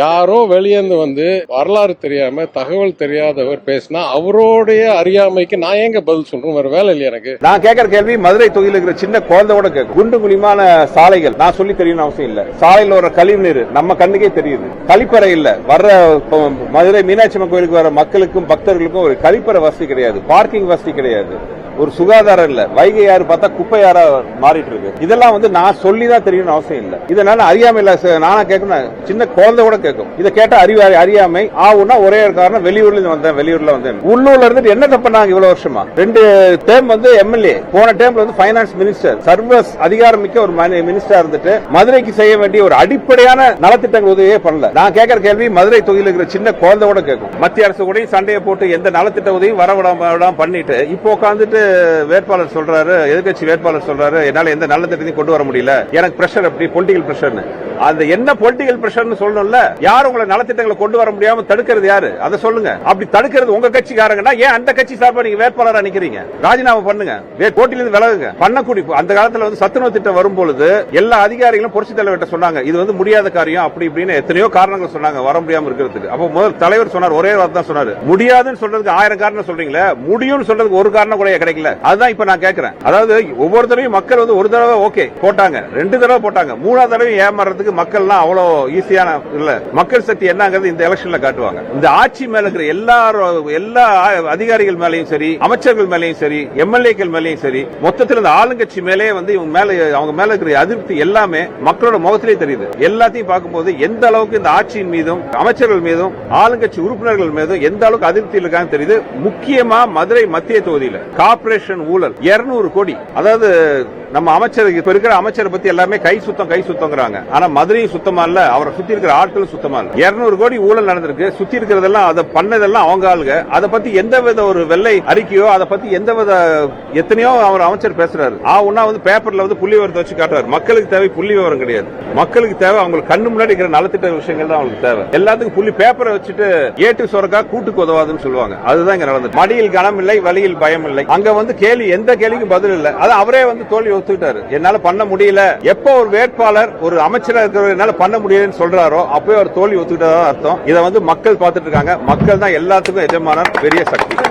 யாரோ வெளியேந்து வந்து வரலாறு தெரியாம தகவல் தெரியாதவர் பேசினா அவருடைய அறியாமைக்கு நான் ஏங்க பதில் சொல்றேன்? வேற வேலை இல்லையா எனக்கு? நான் கேட்கிற கேள்வி மதுரை தொகுதியில் இருக்கிற சின்ன குழந்தையோட கேட்கும். குண்டு குழிமான சாலைகள் நான் சொல்லி தெரியணும் அவசியம் இல்ல. சாலையில் வர கழிவு நீர் நம்ம கண்ணுக்கே தெரியுது. கழிப்பறை இல்ல. வர்ற மதுரை மீனாட்சி அம்மன் கோயிலுக்கு வர மக்களுக்கும் பக்தர்களுக்கும் ஒரு கழிப்பறை வசதி கிடையாது, பார்க்கிங் வசதி கிடையாது, ஒரு சுகாதாரம் இல்ல. வைகை யாரு பார்த்தா குப்பை யாரா மாறிட்டு இருக்கு. இதெல்லாம் வந்து நான் சொல்லிதான் தெரியணும் அவசியம் இல்ல. இதனால அறியாமை இல்ல. நானா கேட்கணும், சின்ன குழந்தை கூட கேட்கும். இதை கேட்ட அறியாமை ஆகும்னா ஒரே காரணம், வெளியூர்ல வந்தேன். உள்ளூர்ல இருந்து என்ன தப்பாங்க இவ்வளவு வருஷமா? 2 டேர்ம் வந்து எம்எல்ஏ, போன டேர்ம்ல வந்து பைனான்ஸ் மினிஸ்டர், சர்வஸ் அதிகாரம் மிக்க ஒரு மினிஸ்டர் இருந்துட்டு மதுரைக்கு செய்ய வேண்டிய ஒரு அடிப்படையான நலத்திட்டங்கள் உதவியே பண்ணல. நான் கேட்கிற கேள்வி மதுரை தொகுதியில் இருக்கிற சின்ன குழந்தை கூட கேட்கும். மத்திய அரசு கூட சண்டையை போட்டு எந்த நலத்திட்ட உதவியும் வரவிடாம பண்ணிட்டு இப்போ உட்காந்துட்டு வேட்பாளர் சொல்றாரு, எதிர்கட்சி வேட்பாளர் சொல்றாரு, என்னால எந்த நல்ல திட்டத்தையும் கொண்டு வர முடியல, எனக்கு பிரஷர், அப்படி பொலிட்டிக்கல் பிரஷர். அந்த என்ன பொலிட்டிக்கல் பிரஷர் சொல்லணும்ல? யார் உங்களை நலத்திட்டங்களை கொண்டு வர முடியாம தடுக்கிறது யாரு? அதை சொல்லுங்க. அப்படி தடுக்கிறது உங்க கட்சிக்காரங்கன்னா ஏன் அந்த கட்சி சார்பா நீங்க வேட்பாளரா நிக்கிறீங்க? ராஜினாமா பண்ணுங்க, போட்டியிலிருந்து விலகுங்க. பண்ணக்கூடிய அந்த காலத்துல வந்து சத்துணவு திட்டம் வரும்பொழுது எல்லா அதிகாரிகளும் புரட்சி தலைவர்கிட்ட சொன்னாங்க, இது வந்து முடியாத காரியம் அப்படி இப்படின்னு எத்தனையோ காரணங்கள் சொன்னாங்க வர முடியாம இருக்கிறதுக்கு. அப்போ முதல் தலைவர் சொன்னார், ஒரே வார்த்தை தான் சொன்னாரு, முடியாதுன்னு சொல்றதுக்கு 1000 காரணம் சொல்றீங்களே, முடியும்னு சொல்றதுக்கு ஒரு காரணம் கூட கிடைக்கல. அதுதான் இப்ப நான் கேட்கிறேன். அதாவது ஒவ்வொரு தடவையும் மக்கள் வந்து ஒரு தடவை ஓகே போட்டாங்க, 2 தடவை போட்டாங்க, 3ஆவது தடவை ஏமாறதுக்கு மக்கள் அவ்வளவு ஈஸியான இல்ல. மக்கள் சக்தி என்னங்கிறது இந்த எலெக்ஷன்ல காட்டுவாங்க. இந்த ஆட்சி மேல இருக்கிற எல்லா அதிகாரிகள் மேலையும் சரி, அமைச்சர்கள் மேலையும் சரி, எம்எல்ஏக்கள் மேலையும் சரி, மொத்தத்தில் இந்த ஆளுங்கட்சி மேலே வந்து அவங்க மேல இருக்கிற அதிருப்தி எல்லாமே மக்களோட முகத்திலே தெரியுது. எல்லாத்தையும் பார்க்கும்போது எந்த அளவுக்கு இந்த ஆட்சியின் மீதும் அமைச்சர்கள் மீதும் ஆளுங்கட்சி உறுப்பினர்கள் மீதும் எந்த அளவுக்கு அதிருப்தி இருக்கான்னு தெரியுது. முக்கியமா மதுரை மத்திய தொகுதியில் கார்ப்பரேஷன் ஊழல் 200 கோடி. அதாவது நம்ம அமைச்சர் இப்ப இருக்கிற அமைச்சரை பத்தி எல்லாமே கை சுத்தங்கிறாங்க. ஆனா மதுரையும் சுத்தமா இல்ல, அவரை சுத்தி இருக்கிற ஆட்களும் சுத்தமா இல்ல. 200 கோடி ஊழல் நடந்திருக்கு. சுத்தி இருக்கிறதெல்லாம் அதை பண்ணதெல்லாம் அவங்க ஆளுங்க. அதை பத்தி எந்தவித ஒரு வெள்ளை அறிக்கையோ அதை பத்தி எத்தனையோ அவர் அமைச்சர் பேசுறாரு. ஆனா வந்து பேப்பர்ல வந்து புள்ளி விவரத்தை வச்சு காட்டுறாரு. மக்களுக்கு தேவை புள்ளி விவரம் கிடையாது. மக்களுக்கு தேவை அவங்களுக்கு கண்ணு முன்னாடி இருக்கிற நலத்திட்ட விஷயங்கள் தான் அவங்களுக்கு தேவை. எல்லாத்துக்கும் புள்ளி பேப்பரை வச்சுட்டு ஏட்டு சொரக்கா கூட்டுக்கு உதவாதுன்னு சொல்லுவாங்க. அதுதான் இங்க நடந்தது. மடியில் கனம் இல்லை, வழியில் பயம் இல்லை. அங்க வந்து எந்த கேள்விக்கும் பதில் இல்லை. அது அவரே வந்து தோல்வி ஒத்துக்கிட்டாரு. என்னால பண்ண முடியல. எப்போ ஒரு வேட்பாளர் ஒரு அமைச்சரா இருக்கிறவர் என்னால பண்ண முடியலன்னு சொல்றாரோ அப்பவே அவர் தோல்வி ஒத்துக்கிட்டதா அர்த்தம். இதை வந்து மக்கள் பார்த்துட்டு இருக்காங்க. மக்கள் தான் எல்லாத்துக்கும் எஜமானர், பெரிய சக்தி.